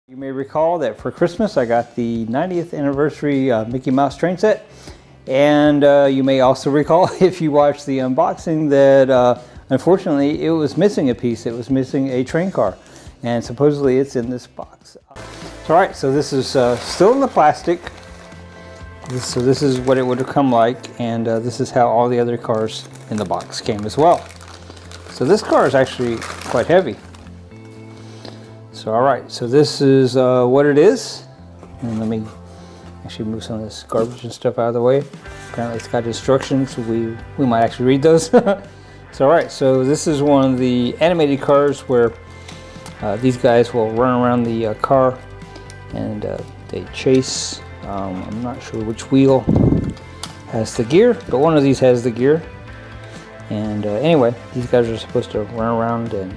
You may recall that for Christmas I got the 90th anniversary Mickey Mouse train set, and you may also recall, if you watched the unboxing, that unfortunately it was missing a piece. It was missing a train car, and supposedly it's in this box. Alright, so this is still in the plastic. So this is what it would have come like, and this is how all the other cars in the box came as well. So this car is actually quite heavy. So alright, so this is what it is. And let me actually move some of this garbage and stuff out of the way. Apparently it's got instructions, we might actually read those. So alright, so this is one of the animated cars where these guys will run around the car and they chase. I'm not sure which wheel has the gear, but one of these has the gear. And anyway, these guys are supposed to run around and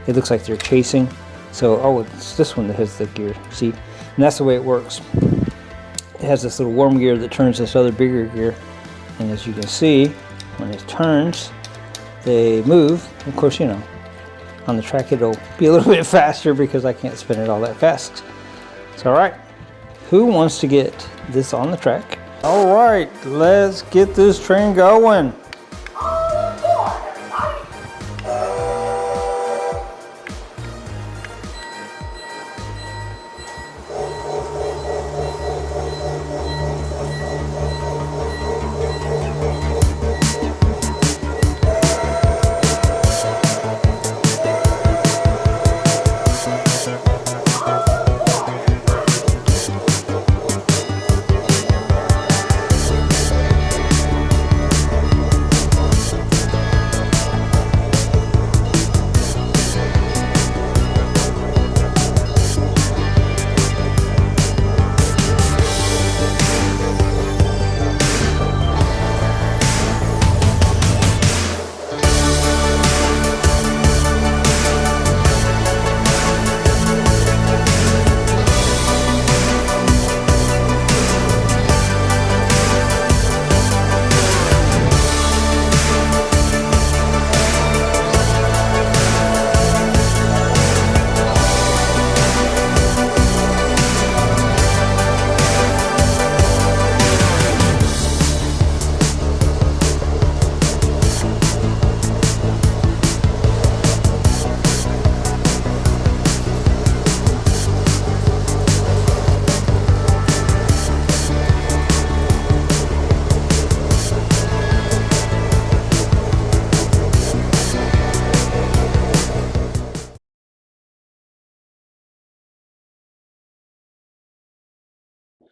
it looks like they're chasing. So, oh, it's this one that has the gear, see? And that's the way it works. It has this little worm gear that turns this other bigger gear. And as you can see, when it turns, they move. Of course, you know, on the track it'll be a little bit faster because I can't spin it all that fast. So, alright, who wants to get this on the track? Alright, let's get this train going.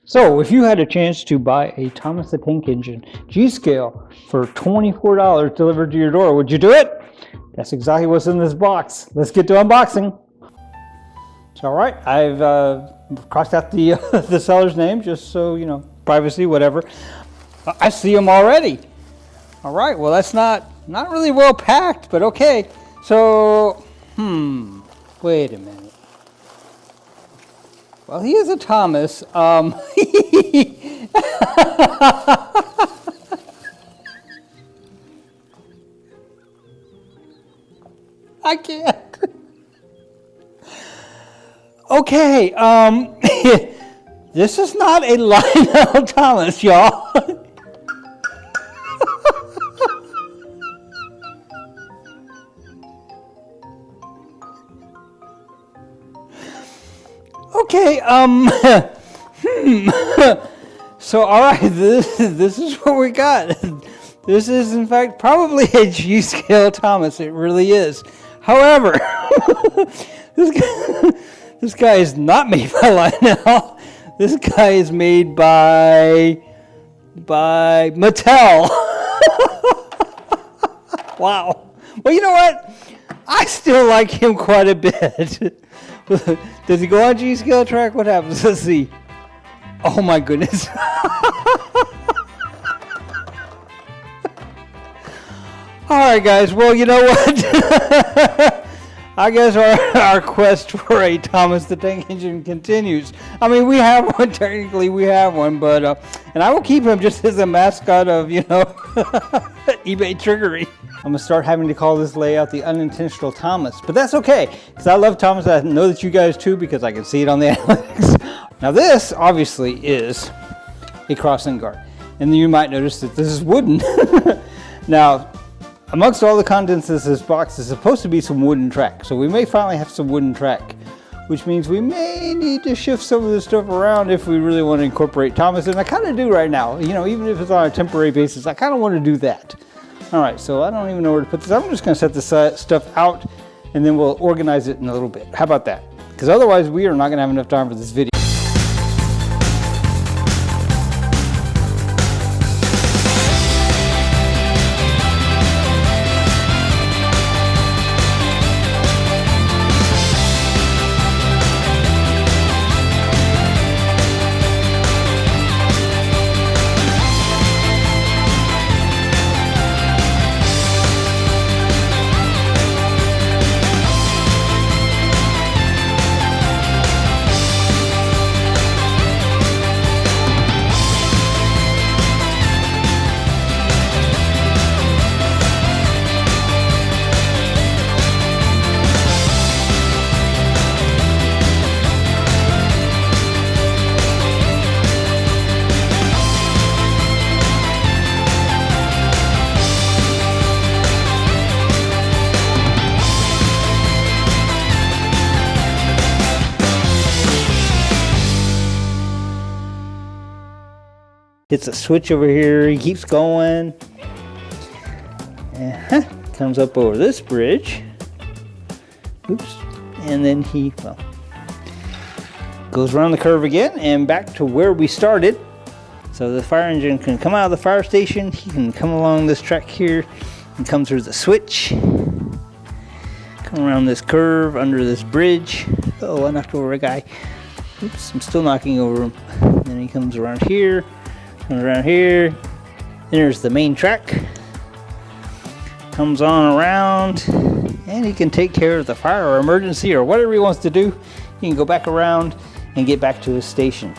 So, if you had a chance to buy a Thomas the Tank Engine G-Scale for $24 delivered to your door, would you do it? That's exactly what's in this box. Let's get to unboxing. So, alright, I've crossed out the, the seller's name, just so, you know, privacy, whatever. I see them already. Alright, well that's not really well packed, but okay. So, wait a minute. Well, he is a Thomas. I can't. Okay, this is not a Lionel Thomas, y'all. Okay, so alright, this is what we got. This is in fact probably a G-Scale Thomas, it really is. However, this guy is not made by Lionel. This guy is made by Mattel. Wow. Well, you know what? I still like him quite a bit. Does he go on G-Scale track? What happens? Let's see. Oh my goodness. Alright guys, well you know what? I guess our quest for a Thomas the Tank Engine continues. I mean, we have one, technically we have one, but And I will keep him just as a mascot of, you know, eBay trickery. I'm gonna start having to call this layout the unintentional Thomas, but that's okay, because I love Thomas. I know that you guys too, because I can see it on the analytics. Now this obviously is a crossing guard, and you might notice that this is wooden. Now, amongst all the contents of this box is supposed to be some wooden track, so we may finally have some wooden track, which means we may need to shift some of this stuff around if we really want to incorporate Thomas, and I kind of do right now. You know, even if it's on a temporary basis, I kind of want to do that. All right, so I don't even know where to put this. I'm just going to set this stuff out, and then we'll organize it in a little bit. How about that? Because otherwise we are not going to have enough time for this video. Hits a switch over here, he keeps going. Comes up over this bridge. Oops. And then he, well, goes around the curve again and back to where we started. So the fire engine can come out of the fire station, he can come along this track here and come through the switch. Come around this curve under this bridge. Oh, I knocked over a guy. Oops, I'm still knocking over him. Then he comes around here. Comes around here, there's the main track, comes on around, and he can take care of the fire or emergency or whatever he wants to do. He can go back around and get back to his station.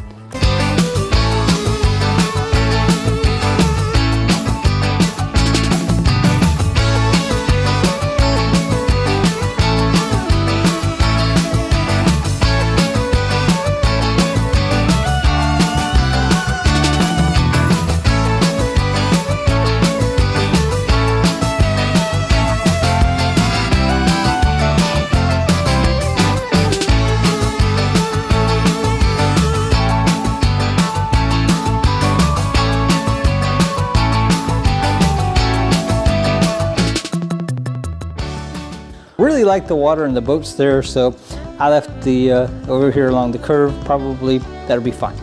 Really like the water in the boats there, so I left the over here along the curve. Probably that'll be fine.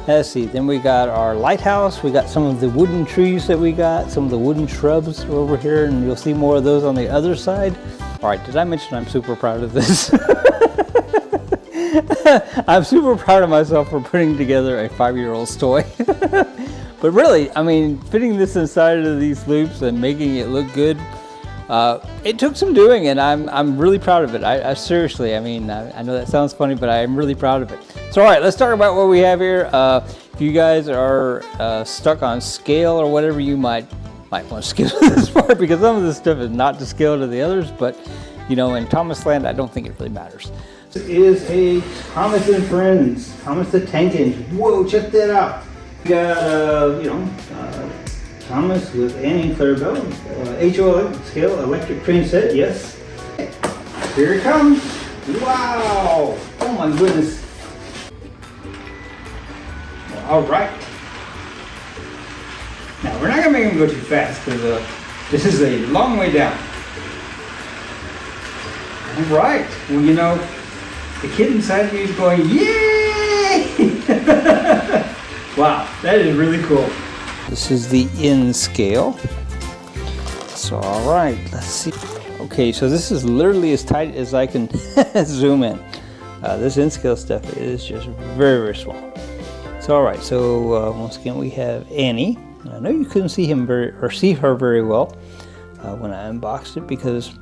Let's see, then we got our lighthouse. We got some of the wooden trees that we got, some of the wooden shrubs over here, and you'll see more of those on the other side. All right, did I mention I'm super proud of this? I'm super proud of myself for putting together a 5-year-old's toy. But really, I mean, fitting this inside of these loops and making it look good, it took some doing, and I'm really proud of it. I seriously, I mean, I know that sounds funny, but I'm really proud of it. So all right, let's talk about what we have here. If you guys are stuck on scale or whatever, you might want to skip this part, because some of this stuff is not to scale to the others, but you know, in Thomas Land, I don't think it really matters. This is a Thomas and Friends, Thomas the Tank Engine. Whoa, check that out. We got, you know, Thomas with Annie and Clarabelle, HO scale electric train set, yes. Here it comes. Wow! Oh my goodness. All right. Now we're not gonna make him go too fast, because this is a long way down. All right. Well, you know, the kid inside of me is going, yay! Wow, that is really cool. This is the in scale. So, all right, let's see. Okay, so this is literally as tight as I can zoom in. This in scale stuff is just very, very small. So, all right, so once again, we have Annie. I know you couldn't see her very well when I unboxed it, because,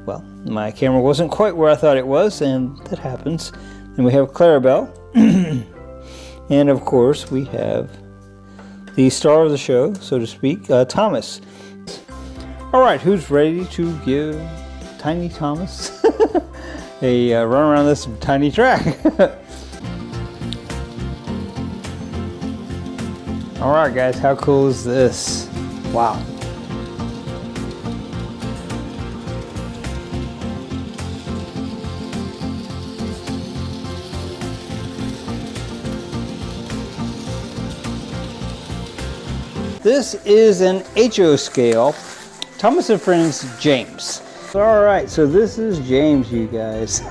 well, my camera wasn't quite where I thought it was, and that happens. Then we have Clarabelle. And of course, we have the star of the show, so to speak, Thomas. All right, who's ready to give Tiny Thomas a run around this tiny track? All right, guys, how cool is this? Wow. This is an HO scale, Thomas and Friends James. All right, so this is James, you guys.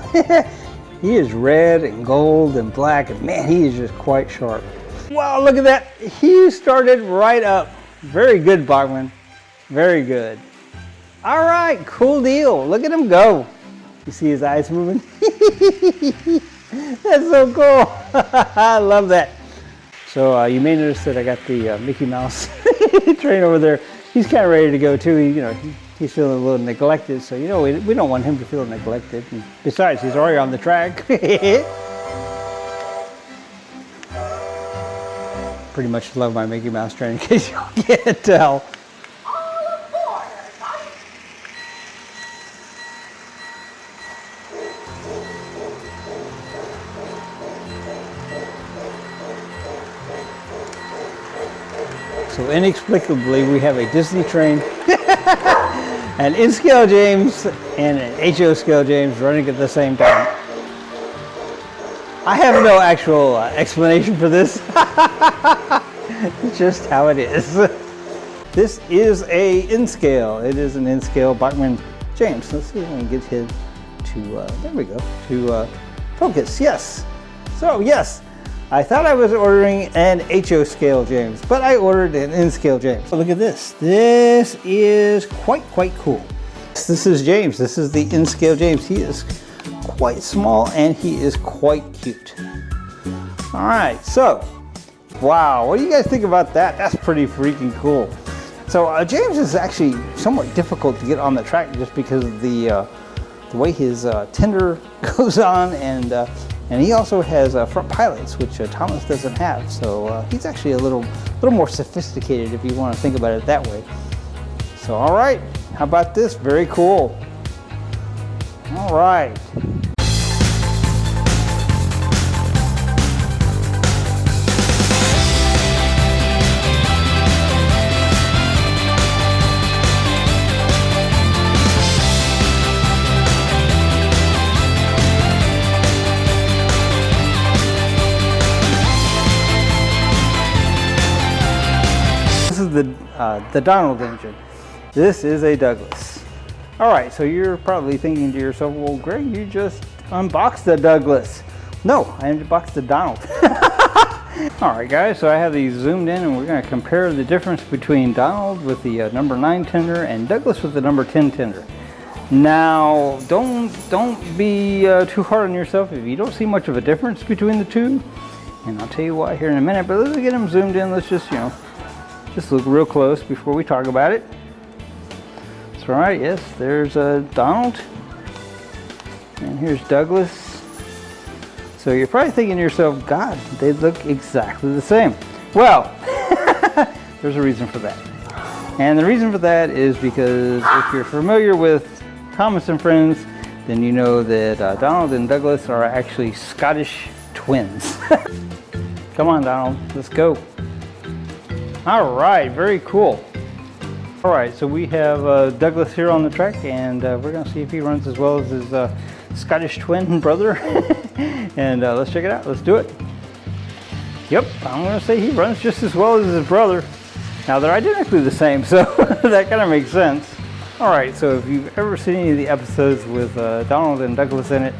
He is red and gold and black, and man, he is just quite sharp. Wow, look at that. He started right up. Very good, Bachman. Very good. All right, cool deal. Look at him go. You see his eyes moving? That's so cool. I love that. So you may notice that I got the Mickey Mouse train over there. He's kind of ready to go too. He's feeling a little neglected. So we don't want him to feel neglected. And besides, he's already on the track. Pretty much love my Mickey Mouse train, in case you can't tell. So inexplicably, we have a Disney train, an in-scale James, and an HO scale James running at the same time. I have no actual explanation for this. It's just how it is. This is a in-scale. It is an in-scale Bachman James. Let's see if we can get him to, there we go, to focus. Yes. So yes. I thought I was ordering an HO scale James, but I ordered an in-scale James. So look at this. This is quite cool. This is James. This is the in-scale James. He is quite small and he is quite cute. All right, so, wow, what do you guys think about that? That's pretty freaking cool. So James is actually somewhat difficult to get on the track just because of the way his tender goes on, and he also has front pilots, which Thomas doesn't have. So he's actually a little more sophisticated if you want to think about it that way. So all right, how about this? Very cool. All right. This is the Donald engine. This is a Douglas. All right, so you're probably thinking to yourself, well, Greg, you just unboxed the Douglas. No, I unboxed the Donald. All right, guys, so I have these zoomed in, and we're going to compare the difference between Donald with the number 9 tender and Douglas with the number 10 tender. Now, don't be too hard on yourself if you don't see much of a difference between the two. And I'll tell you why here in a minute, but let's get them zoomed in. Let's just, just look real close before we talk about it. That's right, yes, there's Donald, and here's Douglas. So you're probably thinking to yourself, God, they look exactly the same. Well, there's a reason for that. And the reason for that is because if you're familiar with Thomas and Friends, then you know that Donald and Douglas are actually Scottish twins. Come on, Donald, let's go. All right, very cool. All right, so we have Douglas here on the track, and we're gonna see if he runs as well as his Scottish twin brother. And let's check it out, let's do it. Yep, I'm gonna say he runs just as well as his brother. Now they're identically the same, so that kind of makes sense. All right, so if you've ever seen any of the episodes with Donald and Douglas in it,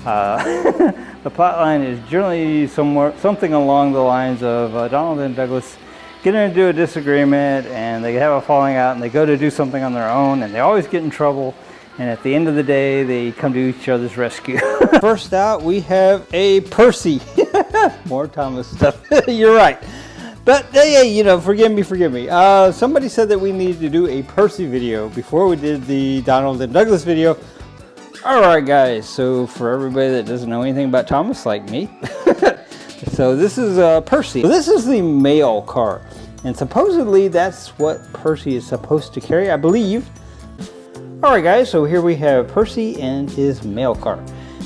the plot line is generally something along the lines of Donald and Douglas get into a disagreement, and they have a falling out, and they go to do something on their own, and they always get in trouble, and at the end of the day they come to each other's rescue. First out we have a Percy. More Thomas stuff. You're right, but hey, forgive me. Somebody said that we needed to do a Percy video before we did the Donald and Douglas video. All right, guys, so for everybody that doesn't know anything about Thomas like me, so this is Percy. So this is the male car. And supposedly that's what Percy is supposed to carry, I believe. Alright guys, so here we have Percy and his mail cart.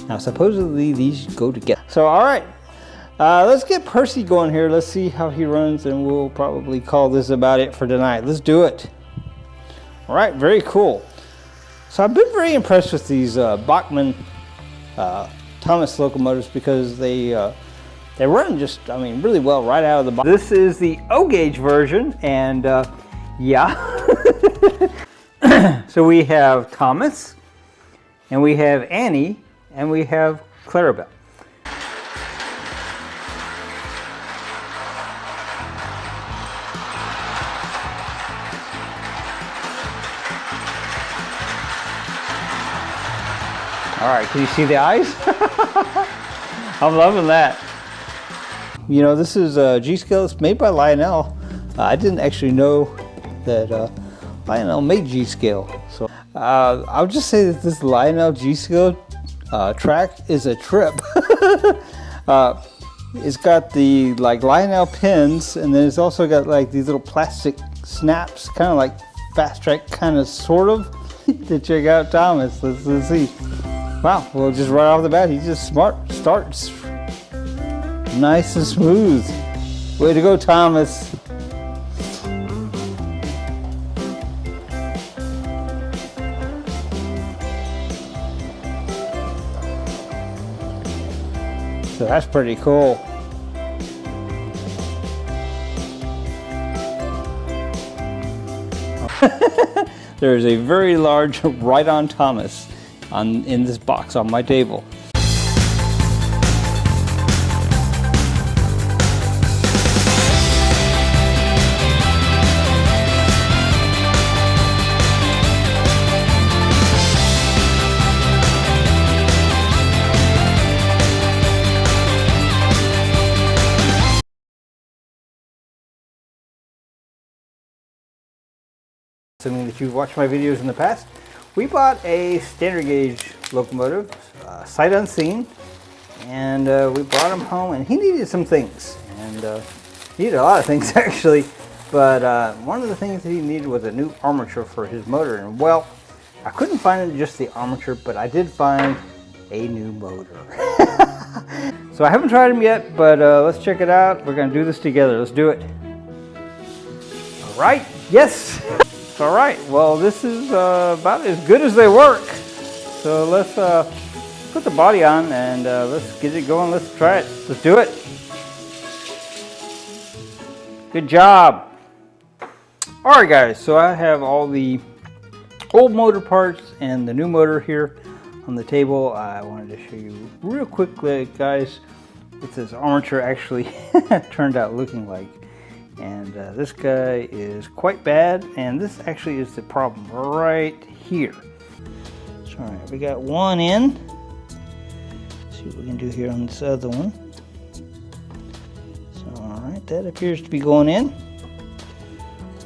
Now supposedly these go together. So alright, let's get Percy going here. Let's see how he runs, and we'll probably call this about it for tonight. Let's do it. Alright, very cool. So I've been very impressed with these Bachmann Thomas locomotives, because they run just, I mean, really well right out of the box. This is the O-gauge version, and yeah. So we have Thomas, and we have Annie, and we have Clarabelle. All right, can you see the eyes? I'm loving that. You know, this is G-scale. It's made by Lionel. I didn't actually know that Lionel made G-scale. So I'll just say that this Lionel G-scale track is a trip. It's got the like Lionel pins, and then it's also got like these little plastic snaps, kind of like fast track, kind of sort of. To check out Thomas. Let's see. Wow, well, just right off the bat, he just starts nice and smooth. Way to go, Thomas. So that's pretty cool. There's a very large Right on Thomas in this box on my table. Assuming that you've watched my videos in the past, we bought a standard gauge locomotive, sight unseen, and we brought him home, and he needed some things, and he needed a lot of things actually, but one of the things that he needed was a new armature for his motor. And well, I couldn't find just the armature, but I did find a new motor. So I haven't tried him yet, but let's check it out. We're gonna do this together. Let's do it. All right, yes. All right, well, this is about as good as they work. So let's put the body on, and let's get it going. Let's try it. Let's do it. Good job. All right, guys, so I have all the old motor parts and the new motor here on the table. I wanted to show you real quickly, guys, what this armature actually turned out looking like. And this guy is quite bad, and this actually is the problem right here. So, all right, we got one in. Let's see what we can do here on this other one. So, all right, that appears to be going in.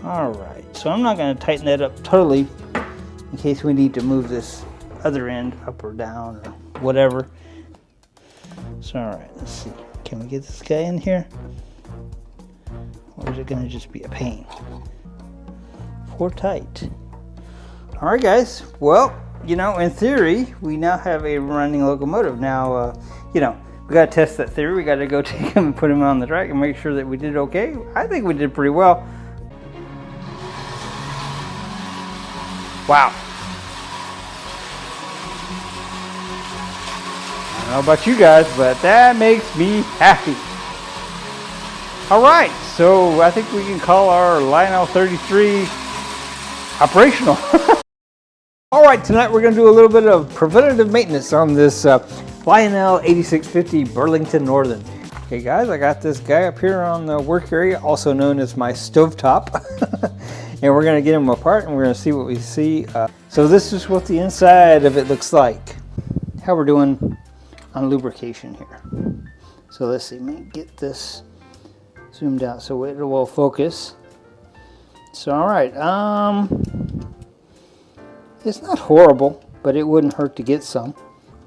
All right, so I'm not going to tighten that up totally in case we need to move this other end up or down or whatever. So, all right, let's see. Can we get this guy in here? Or is it going to just be a pain? Pour tight. All right, guys. Well, you know, in theory, we now have a running locomotive. Now, you know, we got to test that theory. We got to go take him and put him on the track and make sure that we did okay. I think we did pretty well. Wow. I don't know about you guys, but that makes me happy. All right, so I think we can call our Lionel 33 operational. All right, tonight we're going to do a little bit of preventative maintenance on this Lionel 8650 Burlington Northern. Okay, guys, I got this guy up here on the work area, also known as my stovetop. And we're going to get him apart, and we're going to see what we see. So this is what the inside of it looks like. How we're doing on lubrication here. So let's see, let me get this zoomed out so it will focus. So all right, it's not horrible, but it wouldn't hurt to get some.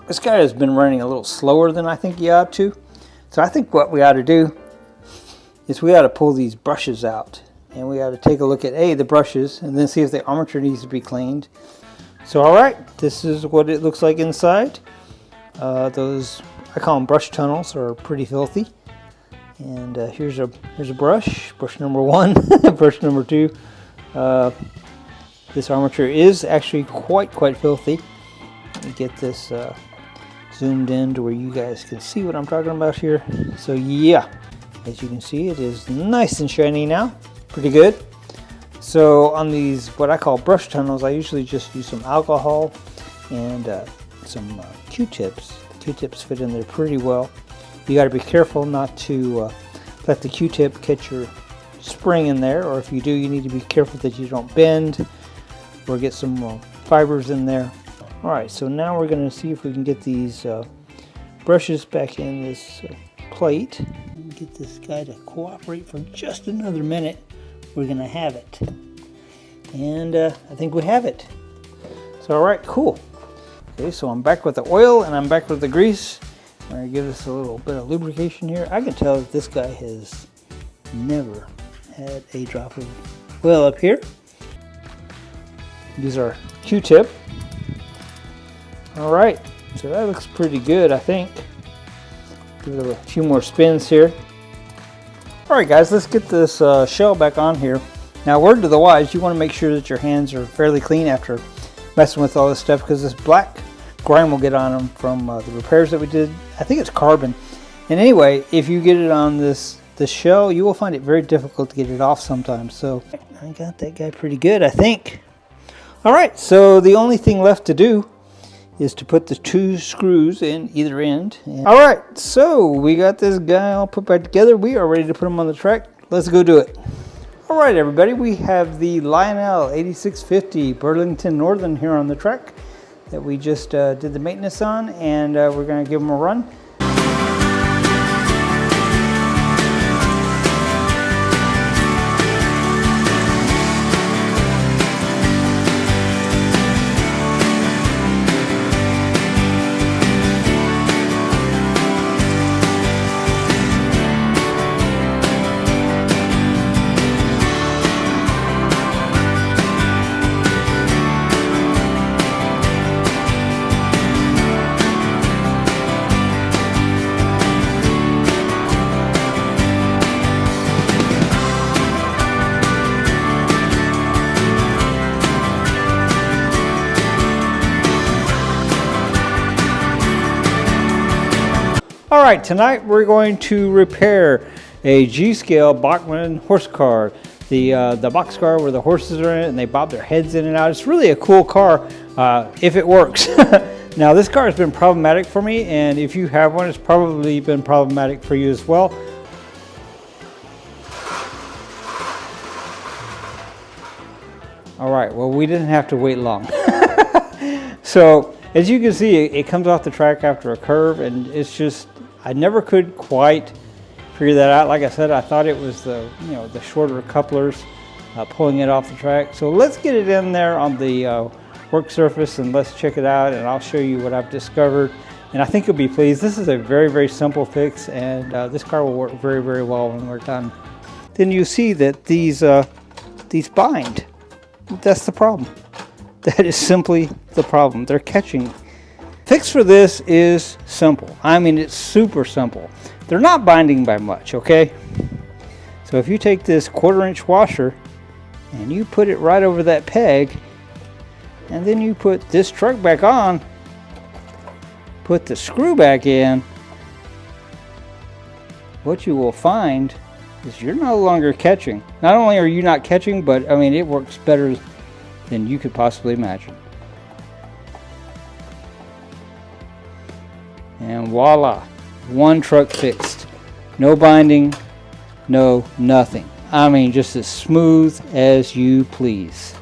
This guy has been running a little slower than I think he ought to. So I think what we ought to do is we ought to pull these brushes out and we got to take a look at the brushes and then see if the armature needs to be cleaned. So alright, this is what it looks like inside. Those, I call them brush tunnels, are pretty filthy. And here's a brush number 1, brush number 2. This armature is actually quite filthy. Let me get this zoomed in to where you guys can see what I'm talking about here. So yeah, as you can see, it is nice and shiny now. Pretty good. So on these, what I call brush tunnels, I usually just use some alcohol and some Q-tips. The Q-tips fit in there pretty well. You got to be careful not to let the Q-tip catch your spring in there, or if you do, you need to be careful that you don't bend or get some fibers in there. Alright, so now we're going to see if we can get these brushes back in this plate. Get this guy to cooperate for just another minute. We're going to have it. And I think we have it. So alright, cool. Okay, so I'm back with the oil and I'm back with the grease. I'm going to give this a little bit of lubrication here. I can tell that this guy has never had a drop of oil up here. Use our Q-tip. Alright, so that looks pretty good, I think. Give it a few more spins here. Alright guys, let's get this shell back on here. Now, word to the wise, you want to make sure that your hands are fairly clean after messing with all this stuff, because this black grime will get on them from the repairs that we did. I think it's carbon. And anyway, if you get it on this shell, you will find it very difficult to get it off sometimes. So I got that guy pretty good, I think. Alright, so the only thing left to do is to put the 2 screws in either end. Alright, so we got this guy all put back together. We are ready to put him on the track. Let's go do it. Alright everybody, we have the Lionel 8650 Burlington Northern here on the track that we just did the maintenance on, and we're going to give him a run. Alright, tonight we're going to repair a G-scale Bachmann horse car. The boxcar where the horses are in it and they bob their heads in and out. It's really a cool car if it works. Now this car has been problematic for me, and if you have one, it's probably been problematic for you as well. Alright, well, we didn't have to wait long. So as you can see, it comes off the track after a curve, and it's just, I never could quite figure that out. Like I said, I thought it was the shorter couplers pulling it off the track. So let's get it in there on the work surface and let's check it out, and I'll show you what I've discovered. And I think you'll be pleased. This is a very simple fix, and this car will work very well when we're done. Then you see that these bind. That's the problem. That is simply the problem. They're catching. Fix for this is simple. I mean, it's super simple. They're not binding by much, okay? So if you take this 1/4-inch washer and you put it right over that peg, and then you put this truck back on, put the screw back in, what you will find is you're no longer catching. Not only are you not catching, but I mean, it works better than you could possibly imagine. And voila, one truck fixed. No binding, no nothing. I mean, just as smooth as you please.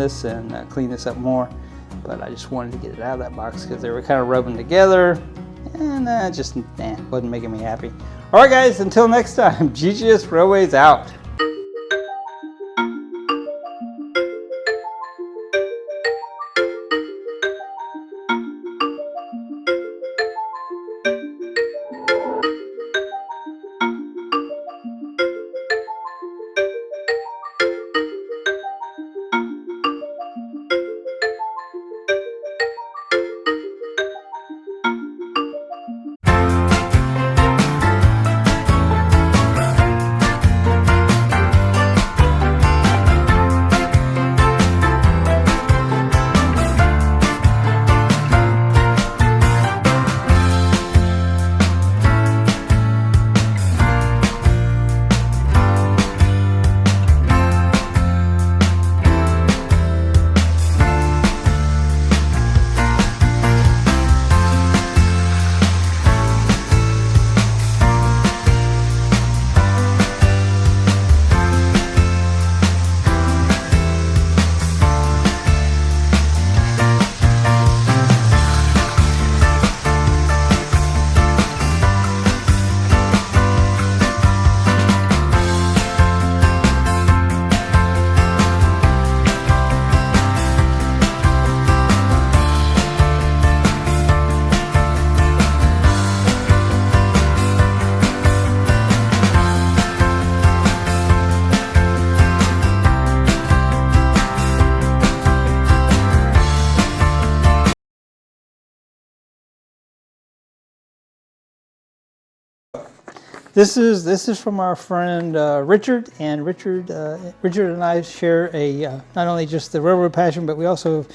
this and clean this up more. But I just wanted to get it out of that box because they were kind of rubbing together, and just wasn't making me happy. All right, guys, until next time, GGS Railways out. This is from our friend Richard, and Richard and I share a not only just the railroad passion, but we also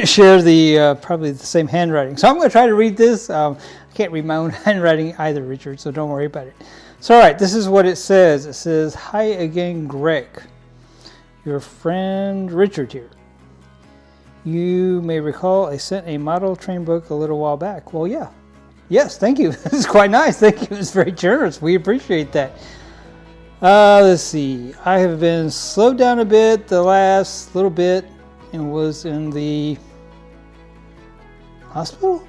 share the probably the same handwriting. So I'm going to try to read this. I can't read my own handwriting either, Richard, so don't worry about it. So all right, this is what it says. It says, "Hi again, Greg. Your friend Richard here. You may recall I sent a model train book a little while back." Well, yeah. Yes, thank you. This is quite nice. Thank you. It's very generous. We appreciate that. Let's see. I have been slowed down a bit the last little bit and was in the hospital.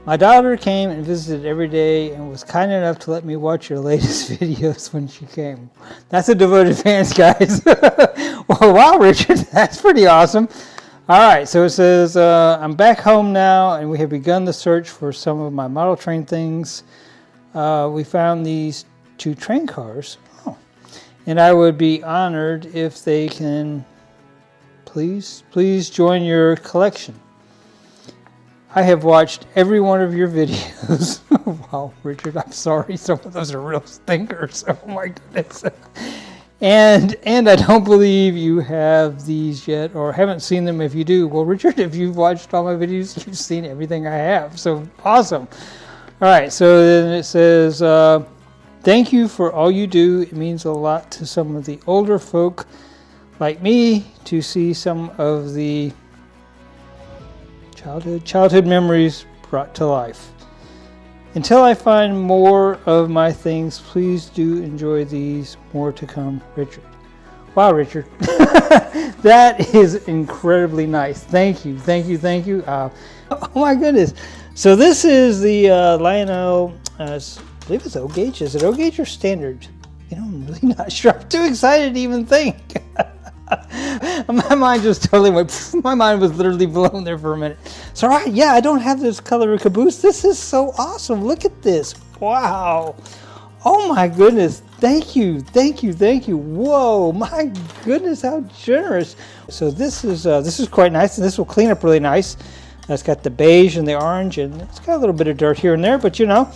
My daughter came and visited every day and was kind enough to let me watch your latest videos when she came. That's a devoted fans, guys. Well, wow, Richard, that's pretty awesome. All right, so it says, I'm back home now, and we have begun the search for some of my model train things. We found these 2 train cars, and I would be honored if they can please join your collection. I have watched every one of your videos. Wow, Richard, I'm sorry. Some of those are real stinkers. Oh, my goodness. And I don't believe you have these yet or haven't seen them. If you do, well, Richard, if you've watched all my videos, you've seen everything I have. So awesome. All right, so then it says, thank you for all you do. It means a lot to some of the older folk like me to see some of the childhood memories brought to life. Until I find more of my things, please do enjoy these. More to come, Richard. Wow, Richard. That is incredibly nice. Thank you. Oh my goodness. So this is the Lionel, I believe it's O gauge. Is it O gauge or standard? You know, I'm really not sure. I'm too excited to even think. My mind just totally went, my mind was literally blown there for a minute. So, all right, yeah, I don't have this color caboose. This is so awesome. Look at this. Wow. Oh, my goodness. Thank you. Whoa, my goodness, how generous. So this is quite nice, and this will clean up really nice. It's got the beige and the orange, and it's got a little bit of dirt here and there, but, you know,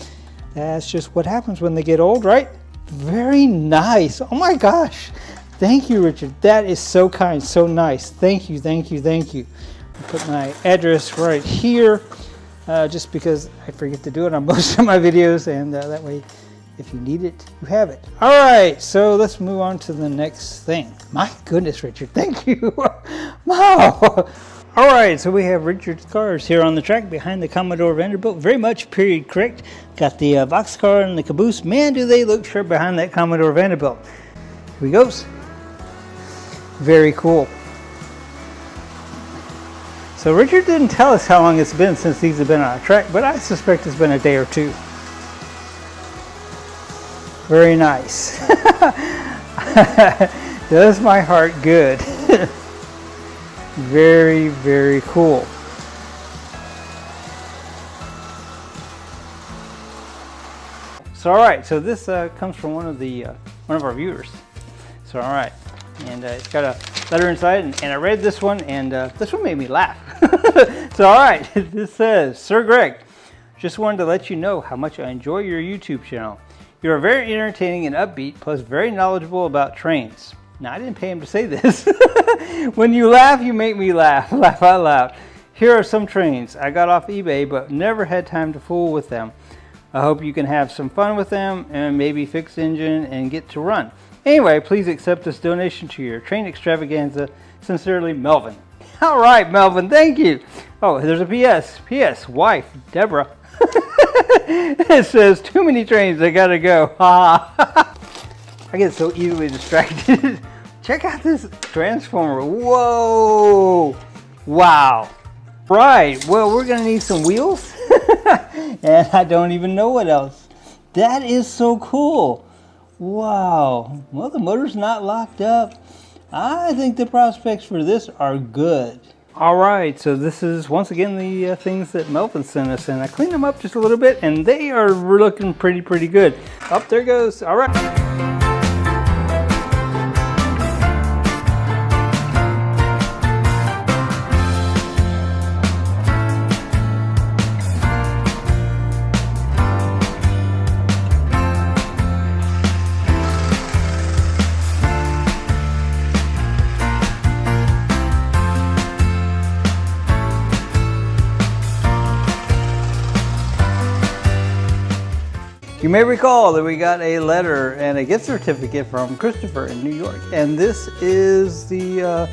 that's just what happens when they get old, right? Very nice. Oh, my gosh. Thank you, Richard. That is so kind, so nice. Thank you. I'll put my address right here, just because I forget to do it on most of my videos, and that way, if you need it, you have it. All right, so let's move on to the next thing. My goodness, Richard, thank you. Wow. All right, so we have Richard's cars here on the track behind the Commodore Vanderbilt. Very much period correct. Got the boxcar and the caboose. Man, do they look sharp behind that Commodore Vanderbilt. Here he goes. Very cool. So Richard didn't tell us how long it's been since these have been on a track, but I suspect it's been a day or two. Very nice. Does my heart good. Very, very cool. So all right, so this comes from one of our viewers. So all right, and it's got a letter inside, and I read this one, and this one made me laugh. So all right, this says, Sir Greg, just wanted to let you know how much I enjoy your YouTube channel. You are very entertaining and upbeat, plus very knowledgeable about trains. Now, I didn't pay him to say this. When you laugh, you make me laugh. Laugh out loud. Here are some trains I got off eBay, but never had time to fool with them. I hope you can have some fun with them and maybe fix the engine and get to run. Anyway, please accept this donation to your train extravaganza. Sincerely, Melvin. All right, Melvin, thank you. Oh, there's a PS. PS, wife, Deborah. It says, too many trains, I gotta go. I get so easily distracted. Check out this transformer. Whoa. Wow. Right, well, we're gonna need some wheels. And I don't even know what else. That is so cool. Wow. Well, the motor's not locked up. I think the prospects for this are good. All right, so this is once again the things that Melvin sent us, and I cleaned them up just a little bit, and they are looking pretty good. Up there goes. All right. You may recall that we got a letter and a gift certificate from Christopher in New York, and this is the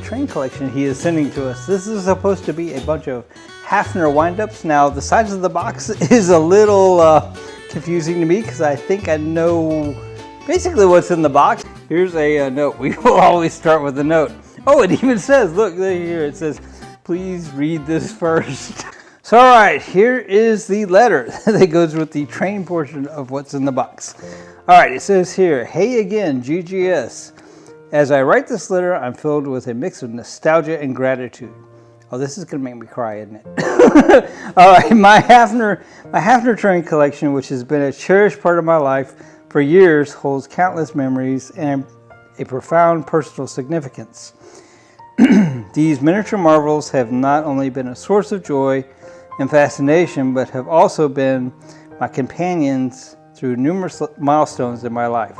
train collection he is sending to us. This is supposed to be a bunch of Hafner windups. Now, the size of the box is a little confusing to me because I think I know basically what's in the box. Here's a note. We will always start with a note. Oh, it even says, look here, it says, please read this first. So all right, here is the letter that goes with the train portion of what's in the box. All right, it says here, hey again, GGS. As I write this letter, I'm filled with a mix of nostalgia and gratitude. Oh, this is gonna make me cry, isn't it? All right, my Hafner train collection, which has been a cherished part of my life for years, holds countless memories and a profound personal significance. These miniature marvels have not only been a source of joy and fascination, but have also been my companions through numerous milestones in my life.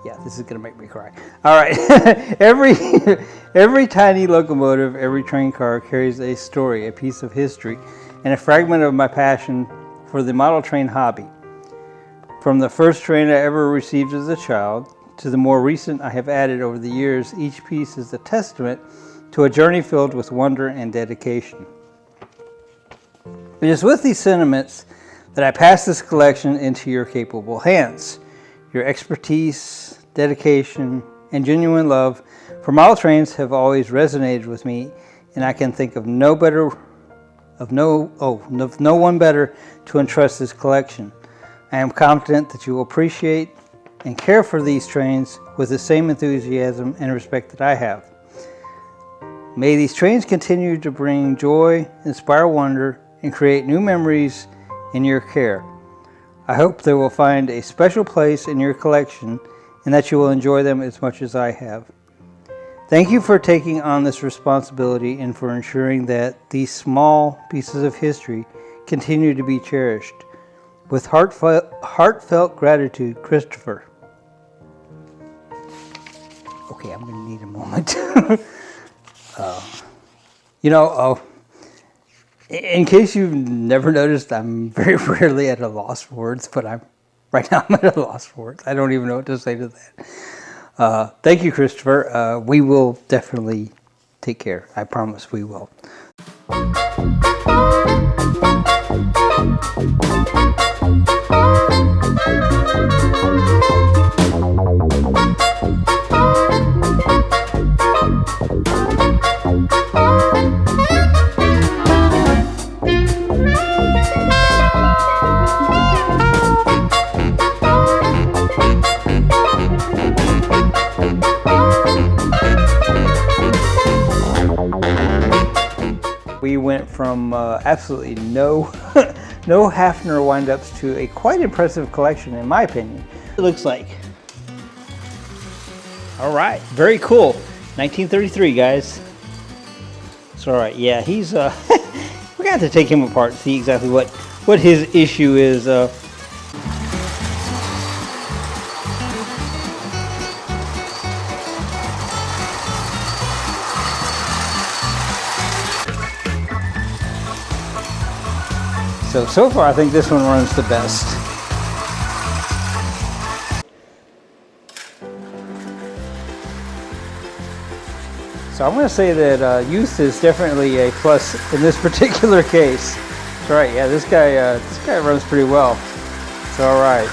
Yeah, this is gonna make me cry. All right, every tiny locomotive, every train car carries a story, a piece of history, and a fragment of my passion for the model train hobby. From the first train I ever received as a child, to the more recent I have added over the years, each piece is a testament to a journey filled with wonder and dedication. It is with these sentiments that I pass this collection into your capable hands. Your expertise, dedication, and genuine love for model trains have always resonated with me, and I can think of no one better to entrust this collection. I am confident that you will appreciate and care for these trains with the same enthusiasm and respect that I have. May these trains continue to bring joy, inspire wonder, and create new memories in your care. I hope they will find a special place in your collection and that you will enjoy them as much as I have. Thank you for taking on this responsibility and for ensuring that these small pieces of history continue to be cherished. With heartfelt gratitude, Christopher. Okay, I'm going to need a moment. In case you've never noticed, I'm very rarely at a loss for words, but right now I'm at a loss for words. I don't even know what to say to that. Thank you, Christopher. We will definitely take care. I promise we will. went from absolutely no no Hafner windups to a quite impressive collection, in my opinion. It looks like. All right, very cool. 1933, guys. It's all right. Yeah, he's we're gonna have to take him apart, see exactly what his issue is. So far, I think this one runs the best. So I'm going to say that youth is definitely a plus in this particular case. That's right. Yeah, this guy runs pretty well. It's all right.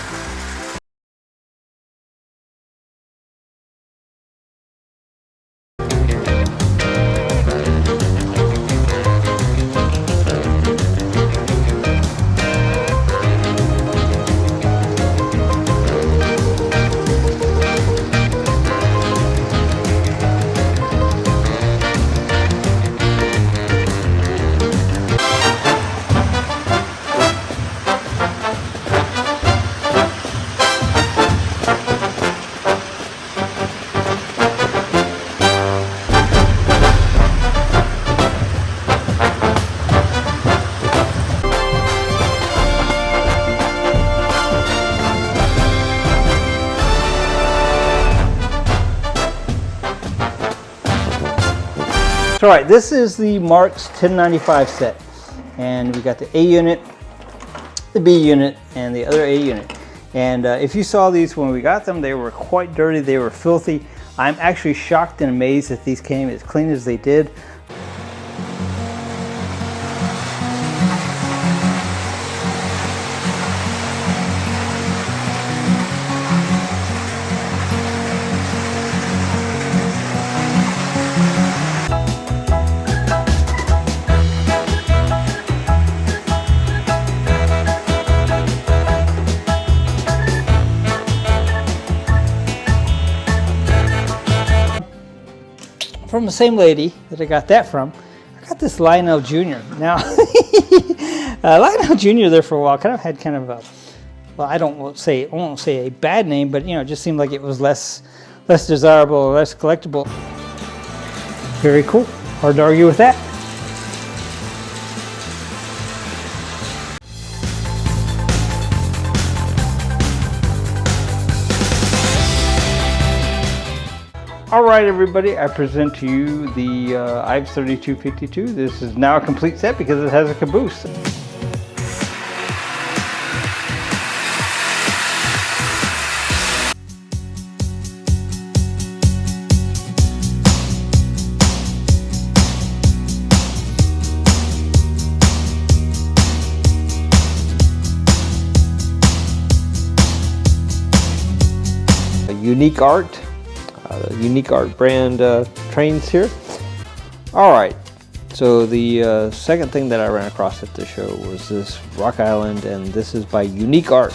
So, all right, this is the Marks 1095 set, and we got the A unit, the B unit, and the other A unit. And if you saw these when we got them, they were quite dirty, they were filthy. I'm actually shocked and amazed that these came as clean as they did. From the same lady that I got that from, I got this Lionel Jr. Now, Lionel Jr. there for a while kind of had kind of a, well, I won't say a bad name, but you know, it just seemed like it was less desirable, or less collectible. Very cool. Hard to argue with that. All right, everybody, I present to you the Ives 3252. This is now a complete set because it has a caboose. Unique Art. The Unique Art brand trains here. All right, so the second thing that I ran across at the show was this Rock Island, and this is by Unique Art.